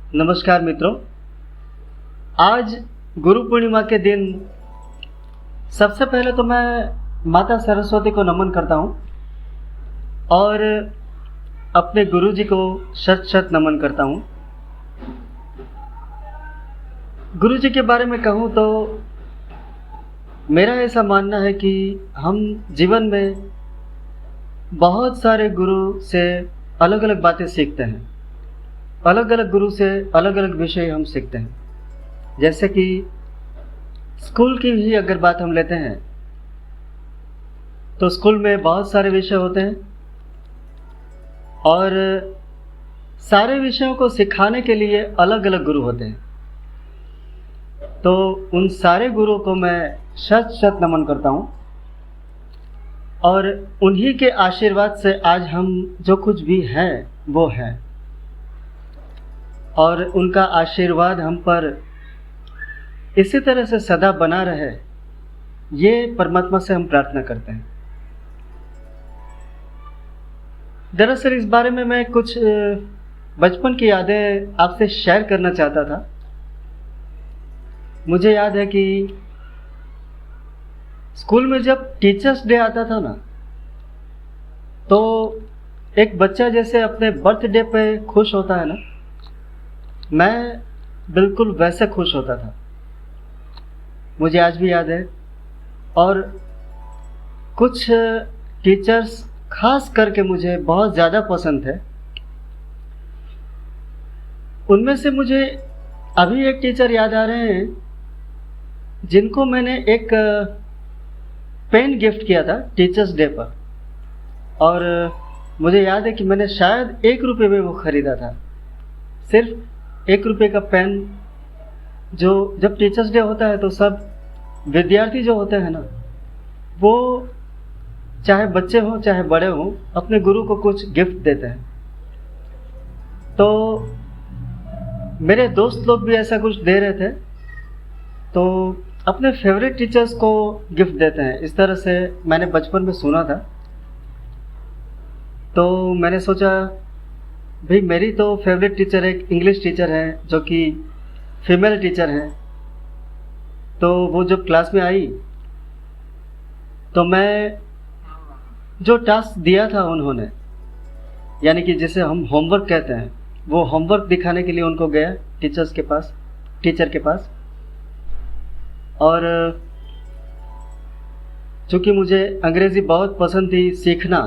नमस्कार मित्रों। आज गुरु पूर्णिमा के दिन सबसे पहले तो मैं माता सरस्वती को नमन करता हूँ और अपने गुरु जी को शत शत नमन करता हूँ। गुरु जी के बारे में कहूँ तो मेरा ऐसा मानना है कि हम जीवन में बहुत सारे गुरु से अलग अलग बातें सीखते हैं। अलग अलग गुरु से अलग अलग विषय हम सीखते हैं। जैसे कि स्कूल की ही अगर बात हम लेते हैं तो स्कूल में बहुत सारे विषय होते हैं और सारे विषयों को सिखाने के लिए अलग अलग गुरु होते हैं। तो उन सारे गुरुओं को मैं शत शत नमन करता हूँ और उन्हीं के आशीर्वाद से आज हम जो कुछ भी हैं वो हैं और उनका आशीर्वाद हम पर इसी तरह से सदा बना रहे, ये परमात्मा से हम प्रार्थना करते हैं। दरअसल इस बारे में मैं कुछ बचपन की यादें आपसे शेयर करना चाहता था। मुझे याद है कि स्कूल में जब टीचर्स डे आता था ना, तो एक बच्चा जैसे अपने बर्थडे पे खुश होता है ना, मैं बिल्कुल वैसे खुश होता था। मुझे आज भी याद है। और कुछ टीचर्स खास करके मुझे बहुत ज़्यादा पसंद है। उनमें से मुझे अभी एक टीचर याद आ रहे हैं जिनको मैंने एक पेन गिफ्ट किया था टीचर्स डे पर। और मुझे याद है कि मैंने शायद 1 रुपये में वो ख़रीदा था। सिर्फ 1 रुपये का पेन। जो जब टीचर्स डे होता है तो सब विद्यार्थी जो होते हैं ना, वो चाहे बच्चे हों चाहे बड़े हों, अपने गुरु को कुछ गिफ्ट देते हैं। तो मेरे दोस्त लोग भी ऐसा कुछ दे रहे थे, तो अपने फेवरेट टीचर्स को गिफ्ट देते हैं। इस तरह से मैंने बचपन में सुना था। तो मैंने सोचा भाई मेरी तो फेवरेट टीचर एक इंग्लिश टीचर है जो कि फीमेल टीचर हैं। तो वो जब क्लास में आई तो मैं जो टास्क दिया था उन्होंने, यानी कि जिसे हम होमवर्क कहते हैं, वो होमवर्क दिखाने के लिए उनको गया टीचर के पास। और चूँकि मुझे अंग्रेज़ी बहुत पसंद थी सीखना,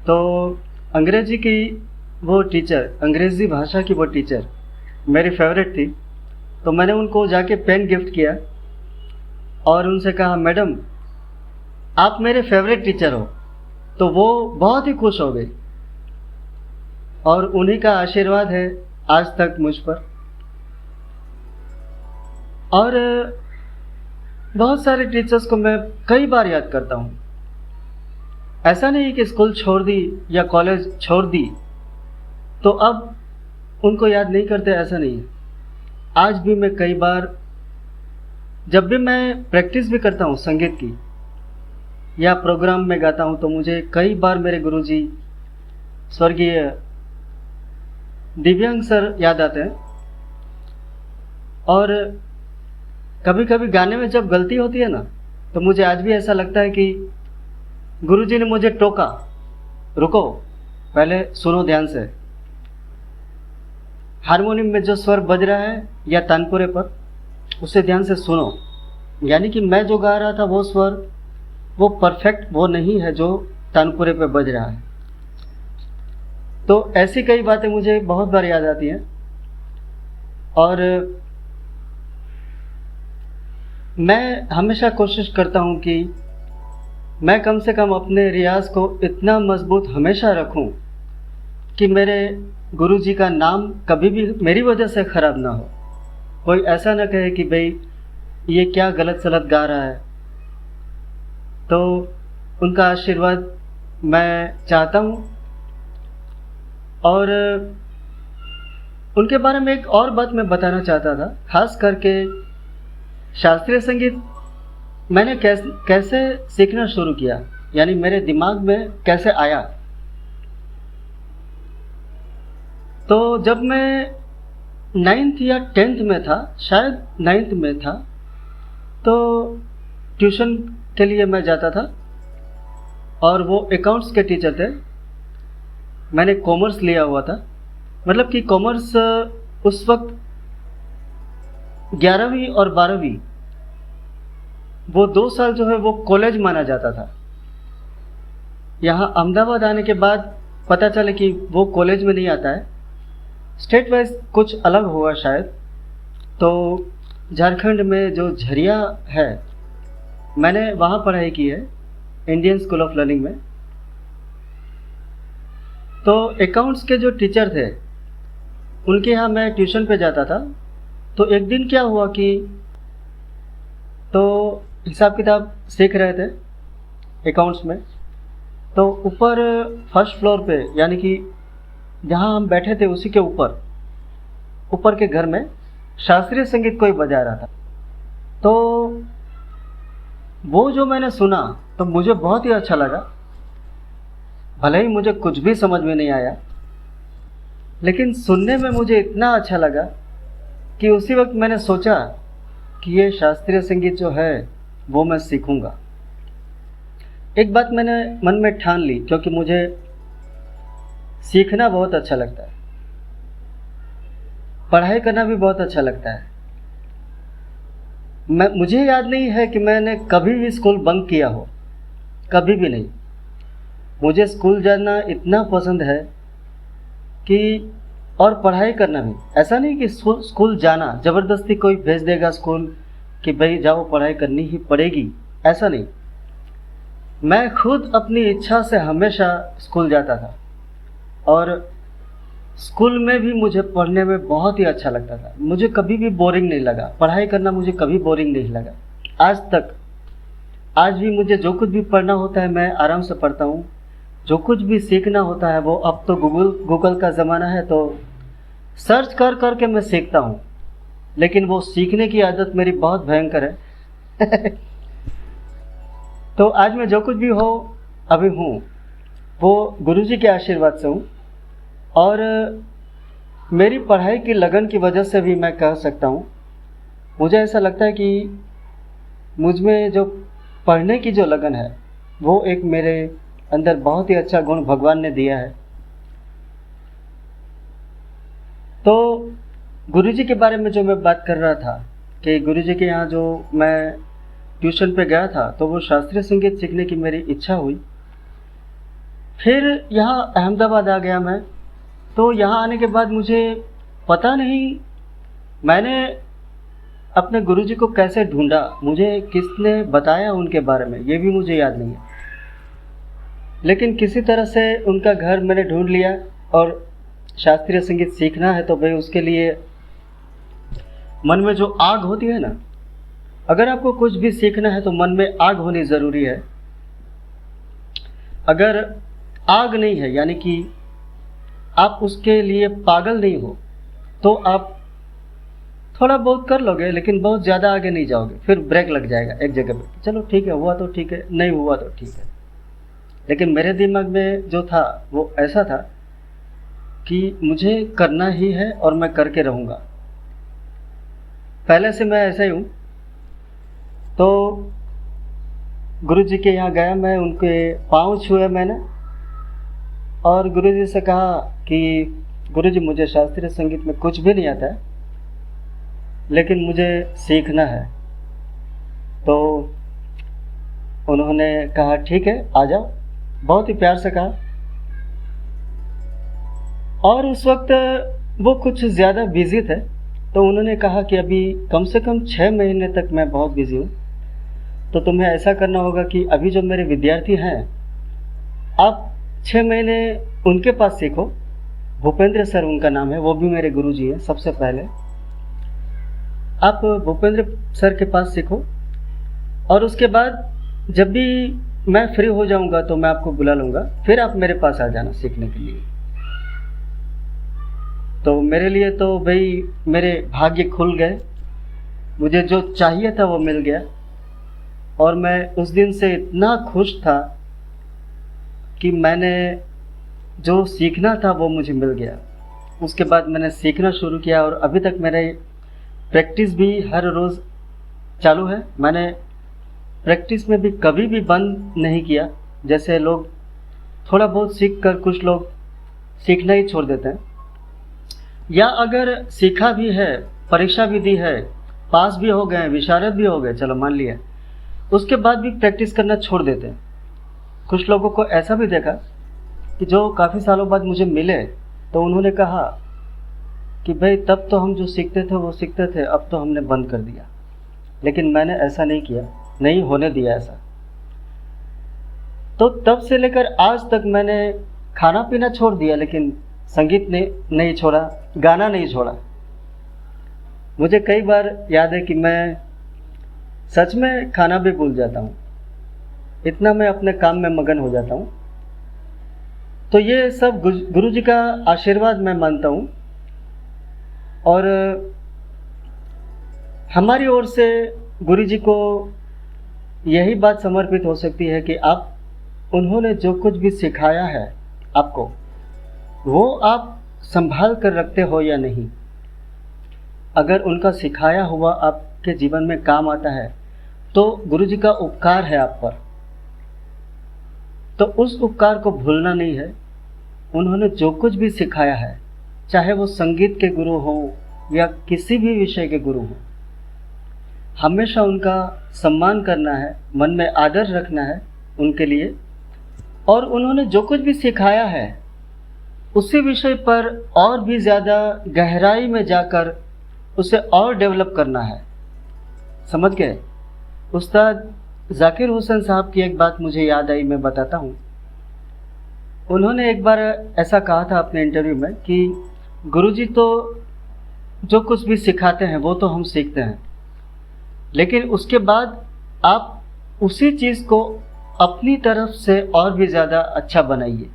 तो अंग्रेजी की वो टीचर, अंग्रेज़ी भाषा की वो टीचर मेरी फेवरेट थी। तो मैंने उनको जाके पेन गिफ्ट किया और उनसे कहा, मैडम आप मेरे फेवरेट टीचर हो। तो वो बहुत ही खुश हो गई और उन्हीं का आशीर्वाद है आज तक मुझ पर। और बहुत सारे टीचर्स को मैं कई बार याद करता हूँ। ऐसा नहीं कि स्कूल छोड़ दी या कॉलेज छोड़ दी तो अब उनको याद नहीं करते, ऐसा नहीं है। आज भी मैं कई बार, जब भी मैं प्रैक्टिस भी करता हूँ संगीत की या प्रोग्राम में गाता हूँ, तो मुझे कई बार मेरे गुरुजी स्वर्गीय दिव्यांग सर याद आते हैं। और कभी कभी गाने में जब गलती होती है ना, तो मुझे आज भी ऐसा लगता है कि गुरुजी ने मुझे टोका, रुको पहले सुनो ध्यान से, हारमोनियम में जो स्वर बज रहा है या तानपुरे पर, उसे ध्यान से सुनो। यानी कि मैं जो गा रहा था वो स्वर वो परफेक्ट वो नहीं है जो तानपुरे पे बज रहा है। तो ऐसी कई बातें मुझे बहुत बार याद आती हैं। और मैं हमेशा कोशिश करता हूँ कि मैं कम से कम अपने रियाज को इतना मजबूत हमेशा रखूं कि मेरे गुरुजी का नाम कभी भी मेरी वजह से ख़राब ना हो। कोई ऐसा ना कहे कि भाई ये क्या गलत सलत गा रहा है। तो उनका आशीर्वाद मैं चाहता हूँ। और उनके बारे में एक और बात मैं बताना चाहता था, खास करके शास्त्रीय संगीत मैंने कैसे सीखना शुरू किया, यानी मेरे दिमाग में कैसे आया। तो जब मैं 9th या 10th में था, शायद 9th में था, तो ट्यूशन के लिए मैं जाता था और वो अकाउंट्स के टीचर थे। मैंने कॉमर्स लिया हुआ था, मतलब कि कॉमर्स उस वक्त 11वीं और 12वीं वो 2 साल जो है वो कॉलेज माना जाता था। यहाँ अहमदाबाद आने के बाद पता चला कि वो कॉलेज में नहीं आता है, स्टेट वाइज कुछ अलग हुआ शायद। तो झारखंड में जो झरिया है, मैंने वहाँ पढ़ाई की है, इंडियन स्कूल ऑफ लर्निंग में। तो अकाउंट्स के जो टीचर थे उनके यहाँ मैं ट्यूशन पे जाता था। तो एक दिन क्या हुआ कि तो हिसाब किताब सीख रहे थे अकाउंट्स में। तो ऊपर फर्स्ट फ्लोर पे, यानी कि जहाँ हम बैठे थे उसी के ऊपर के घर में शास्त्रीय संगीत कोई बजा रहा था। तो वो जो मैंने सुना तो मुझे बहुत ही अच्छा लगा। भले ही मुझे कुछ भी समझ में नहीं आया, लेकिन सुनने में मुझे इतना अच्छा लगा कि उसी वक्त मैंने सोचा कि ये शास्त्रीय संगीत जो है वो मैं सीखूंगा। एक बात मैंने मन में ठान ली, क्योंकि मुझे सीखना बहुत अच्छा लगता है, पढ़ाई करना भी बहुत अच्छा लगता है। मुझे याद नहीं है कि मैंने कभी भी स्कूल बंक किया हो, कभी भी नहीं। मुझे स्कूल जाना इतना पसंद है कि, और पढ़ाई करना भी। ऐसा नहीं कि स्कूल जाना ज़बरदस्ती कोई भेज देगा स्कूल कि भाई जाओ पढ़ाई करनी ही पड़ेगी, ऐसा नहीं। मैं खुद अपनी इच्छा से हमेशा स्कूल जाता था और स्कूल में भी मुझे पढ़ने में बहुत ही अच्छा लगता था। मुझे कभी भी बोरिंग नहीं लगा, पढ़ाई करना मुझे कभी बोरिंग नहीं लगा आज तक। आज भी मुझे जो कुछ भी पढ़ना होता है मैं आराम से पढ़ता हूँ। जो कुछ भी सीखना होता है वो, अब तो गूगल का ज़माना है तो सर्च कर के मैं सीखता हूँ, लेकिन वो सीखने की आदत मेरी बहुत भयंकर है। तो आज मैं जो कुछ भी हो अभी हूँ वो गुरुजी के आशीर्वाद से हूँ, और मेरी पढ़ाई की लगन की वजह से भी मैं कह सकता हूँ। मुझे ऐसा लगता है कि मुझ में जो पढ़ने की जो लगन है वो एक मेरे अंदर बहुत ही अच्छा गुण भगवान ने दिया है। तो गुरुजी के बारे में जो मैं बात कर रहा था कि गुरुजी के यहाँ जो मैं ट्यूशन पे गया था, तो वो शास्त्रीय संगीत सीखने की मेरी इच्छा हुई। फिर यहाँ अहमदाबाद आ गया मैं। तो यहाँ आने के बाद मुझे पता नहीं मैंने अपने गुरुजी को कैसे ढूंढा, मुझे किसने बताया उनके बारे में, ये भी मुझे याद नहीं है। लेकिन किसी तरह से उनका घर मैंने ढूंढ लिया, और शास्त्रीय संगीत सीखना है तो भाई उसके लिए मन में जो आग होती है ना, अगर आपको कुछ भी सीखना है तो मन में आग होनी ज़रूरी है। अगर आग नहीं है, यानी कि आप उसके लिए पागल नहीं हो, तो आप थोड़ा बहुत कर लोगे लेकिन बहुत ज़्यादा आगे नहीं जाओगे, फिर ब्रेक लग जाएगा एक जगह पे। चलो ठीक है, हुआ तो ठीक है, नहीं हुआ तो ठीक है। लेकिन मेरे दिमाग में जो था वो ऐसा था कि मुझे करना ही है और मैं करके रहूँगा। पहले से मैं ऐसा ही हूँ। तो गुरुजी के यहाँ गया मैं, उनके पाँव छुए मैंने और गुरुजी से कहा कि गुरुजी मुझे शास्त्रीय संगीत में कुछ भी नहीं आता है, लेकिन मुझे सीखना है। तो उन्होंने कहा ठीक है आ जाओ, बहुत ही प्यार से कहा। और उस वक्त वो कुछ ज़्यादा बिजी थे, तो उन्होंने कहा कि अभी कम से कम 6 महीने तक मैं बहुत बिजी हूँ, तो तुम्हें ऐसा करना होगा कि अभी जो मेरे विद्यार्थी हैं आप 6 महीने उनके पास सीखो। भूपेंद्र सर उनका नाम है, वो भी मेरे गुरुजी हैं। सबसे पहले आप भूपेंद्र सर के पास सीखो, और उसके बाद जब भी मैं फ्री हो जाऊंगा तो मैं आपको बुला लूँगा, फिर आप मेरे पास आ जाना सीखने के लिए। तो मेरे लिए तो भाई मेरे भाग्य खुल गए, मुझे जो चाहिए था वो मिल गया, और मैं उस दिन से इतना खुश था कि मैंने जो सीखना था वो मुझे मिल गया। उसके बाद मैंने सीखना शुरू किया और अभी तक मेरे प्रैक्टिस भी हर रोज़ चालू है। मैंने प्रैक्टिस में भी कभी भी बंद नहीं किया। जैसे लोग थोड़ा बहुत सीख कर कुछ लोग सीखना ही छोड़ देते हैं, या अगर सीखा भी है, परीक्षा भी दी है, पास भी हो गए, विशारद भी हो गए, चलो मान लिया, उसके बाद भी प्रैक्टिस करना छोड़ देते हैं। कुछ लोगों को ऐसा भी देखा कि जो काफ़ी सालों बाद मुझे मिले तो उन्होंने कहा कि भाई तब तो हम जो सीखते थे वो सीखते थे, अब तो हमने बंद कर दिया। लेकिन मैंने ऐसा नहीं किया, नहीं होने दिया ऐसा। तो तब से लेकर आज तक मैंने खाना पीना छोड़ दिया, लेकिन संगीत ने नहीं छोड़ा, गाना नहीं छोड़ा। मुझे कई बार याद है कि मैं सच में खाना भी भूल जाता हूँ, इतना मैं अपने काम में मगन हो जाता हूँ। तो ये सब गुरु जी का आशीर्वाद मैं मानता हूँ, और हमारी ओर से गुरु जी को यही बात समर्पित हो सकती है कि आप उन्होंने जो कुछ भी सिखाया है आपको, वो आप संभाल कर रखते हो या नहीं। अगर उनका सिखाया हुआ आपके जीवन में काम आता है तो गुरु जी का उपकार है आप पर, तो उस उपकार को भूलना नहीं है। उन्होंने जो कुछ भी सिखाया है, चाहे वो संगीत के गुरु हो या किसी भी विषय के गुरु हो, हमेशा उनका सम्मान करना है, मन में आदर रखना है उनके लिए। और उन्होंने जो कुछ भी सिखाया है उसी विषय पर और भी ज़्यादा गहराई में जाकर उसे और डेवलप करना है। समझ गए? उस्ताद जाकिर हुसैन साहब की एक बात मुझे याद आई, मैं बताता हूँ। उन्होंने एक बार ऐसा कहा था अपने इंटरव्यू में कि गुरुजी तो जो कुछ भी सिखाते हैं वो तो हम सीखते हैं, लेकिन उसके बाद आप उसी चीज़ को अपनी तरफ से और भी ज़्यादा अच्छा बनाइए।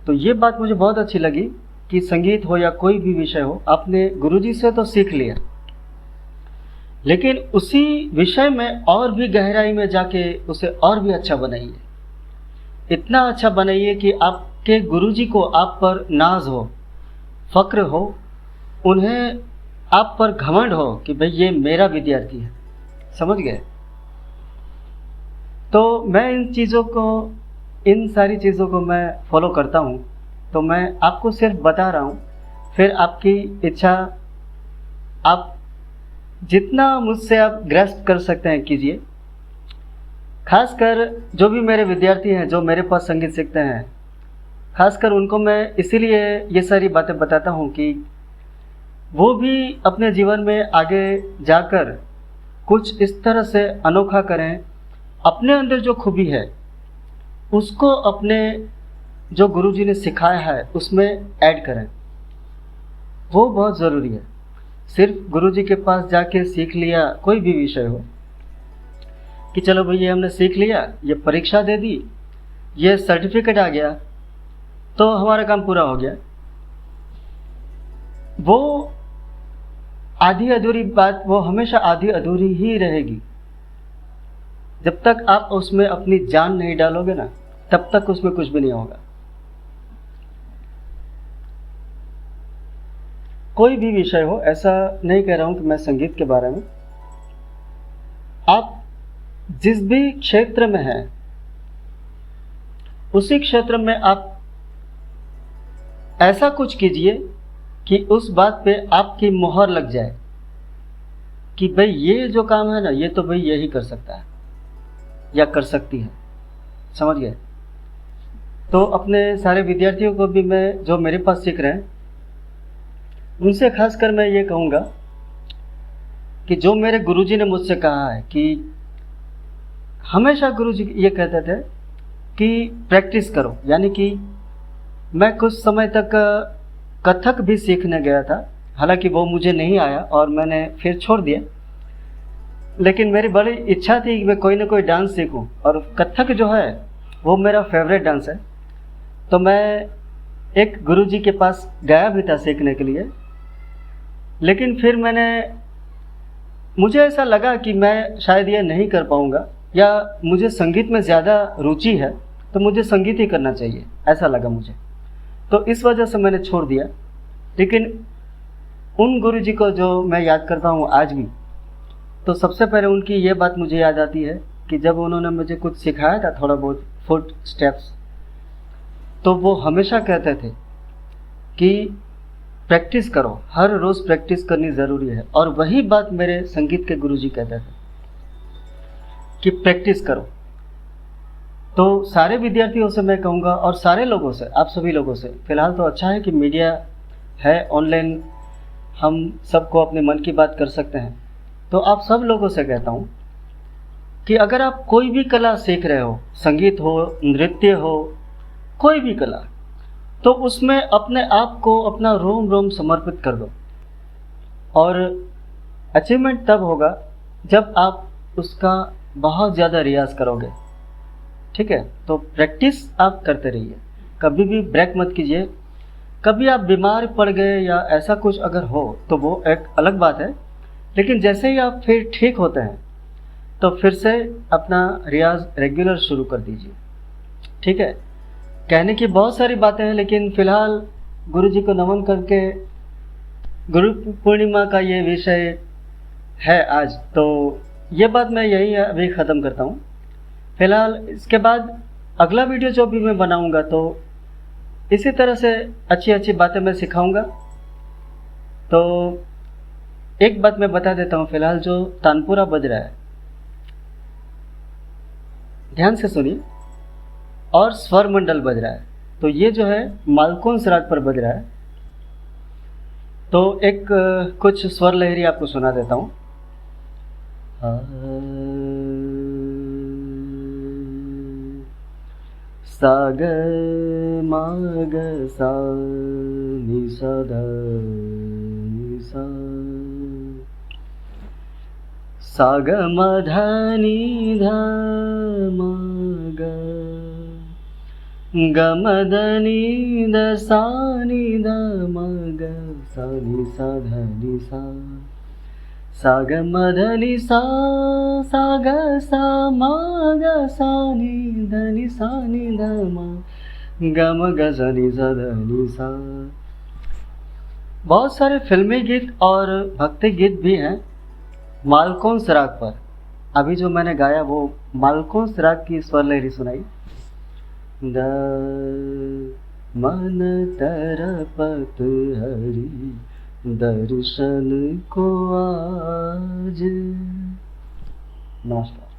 तो ये बात मुझे बहुत अच्छी लगी कि संगीत हो या कोई भी विषय हो, आपने गुरुजी से तो सीख लिया, लेकिन उसी विषय में और भी गहराई में जाके उसे और भी अच्छा बनाइए। इतना अच्छा बनाइए कि आपके गुरुजी को आप पर नाज हो, फ़क्र हो, उन्हें आप पर घमंड हो कि भाई ये मेरा विद्यार्थी है। समझ गए? तो मैं इन सारी चीज़ों को मैं फॉलो करता हूँ। तो मैं आपको सिर्फ बता रहा हूँ, फिर आपकी इच्छा, आप जितना मुझसे आप ग्रैस्प कर सकते हैं कीजिए। खासकर जो भी मेरे विद्यार्थी हैं जो मेरे पास संगीत सीखते हैं, खासकर उनको मैं इसीलिए ये सारी बातें बताता हूँ कि वो भी अपने जीवन में आगे जाकर कुछ इस तरह से अनोखा करें, अपने अंदर जो खूबी है उसको अपने जो गुरुजी ने सिखाया है उसमें ऐड करें। वो बहुत ज़रूरी है। सिर्फ गुरुजी के पास जाके सीख लिया कोई भी विषय हो कि चलो भैया हमने सीख लिया, ये परीक्षा दे दी, ये सर्टिफिकेट आ गया तो हमारा काम पूरा हो गया, वो आधी अधूरी बात, वो हमेशा आधी अधूरी ही रहेगी। जब तक आप उसमें अपनी जान नहीं डालोगे ना, तब तक उसमें कुछ भी नहीं होगा। कोई भी विषय हो, ऐसा नहीं कह रहा हूं कि मैं संगीत के बारे में, आप जिस भी क्षेत्र में हैं उसी क्षेत्र में आप ऐसा कुछ कीजिए कि उस बात पे आपकी मोहर लग जाए कि भाई ये जो काम है ना, ये तो भाई यही कर सकता है या कर सकती है। समझ गए? तो अपने सारे विद्यार्थियों को भी मैं, जो मेरे पास सीख रहे हैं, उनसे खासकर मैं ये कहूँगा कि जो मेरे गुरुजी ने मुझसे कहा है कि हमेशा गुरुजी ये कहते थे कि प्रैक्टिस करो। यानी कि मैं कुछ समय तक कथक भी सीखने गया था, हालांकि वो मुझे नहीं आया और मैंने फिर छोड़ दिया, लेकिन मेरी बड़ी इच्छा थी कि मैं कोई ना कोई डांस सीखूं, और कथक जो है वो मेरा फेवरेट डांस है। तो मैं एक गुरुजी के पास गया भी था सीखने के लिए, लेकिन फिर मुझे ऐसा लगा कि मैं शायद ये नहीं कर पाऊँगा, या मुझे संगीत में ज़्यादा रुचि है तो मुझे संगीत ही करना चाहिए, ऐसा लगा मुझे। तो इस वजह से मैंने छोड़ दिया। लेकिन उन गुरुजी को जो मैं याद करता हूँ आज भी, तो सबसे पहले उनकी ये बात मुझे याद आती है कि जब उन्होंने मुझे कुछ सिखाया था थोड़ा बहुत फुट स्टेप्स, तो वो हमेशा कहते थे कि प्रैक्टिस करो, हर रोज़ प्रैक्टिस करनी ज़रूरी है। और वही बात मेरे संगीत के गुरुजी कहते थे कि प्रैक्टिस करो। तो सारे विद्यार्थियों से मैं कहूँगा और सारे लोगों से, आप सभी लोगों से, फ़िलहाल तो अच्छा है कि मीडिया है, ऑनलाइन हम सबको अपने मन की बात कर सकते हैं। तो आप सब लोगों से कहता हूँ कि अगर आप कोई भी कला सीख रहे हो, संगीत हो, नृत्य हो, कोई भी कला, तो उसमें अपने आप को, अपना रोम रोम समर्पित कर दो। और अचीवमेंट तब होगा जब आप उसका बहुत ज़्यादा रियाज़ करोगे। ठीक है, तो प्रैक्टिस आप करते रहिए, कभी भी ब्रेक मत कीजिए। कभी आप बीमार पड़ गए या ऐसा कुछ अगर हो तो वो एक अलग बात है, लेकिन जैसे ही आप फिर ठीक होते हैं तो फिर से अपना रियाज़ रेगुलर शुरू कर दीजिए। ठीक है, कहने की बहुत सारी बातें हैं, लेकिन फ़िलहाल गुरुजी को नमन करके गुरु पूर्णिमा का ये विषय है आज, तो ये बात मैं यही अभी ख़त्म करता हूँ। फ़िलहाल इसके बाद अगला वीडियो जो भी मैं बनाऊँगा तो इसी तरह से अच्छी अच्छी बातें मैं सिखाऊँगा। तो एक बात मैं बता देता हूँ, फ़िलहाल जो तानपुरा बज रहा है, ध्यान से सुनिए, और स्वर मंडल बज रहा है, तो ये जो है मालकोंस राग पर बज रहा है। तो एक कुछ स्वर लहरी आपको सुना देता हूँ। सा ग मा ग सा नि सा ध नि सा, सा ग म ध नि ध म ग, ग म ध नि ध सा नि ध म ग, सा नि सा ध नि सा, सा ग म ध नि सा, सा ग सा म ग सा नि ध नि सा नि ध म, ग म ग सा नि सा ध नि सा। बहुत सारे फिल्मी गीत और भक्ति गीत भी हैं मालकोंस राग पर। अभी जो मैंने गाया वो मालकोंस राग की स्वर लहरी सुनाई। द मन तरपत हरि दर्शन को आज। नमस्कार।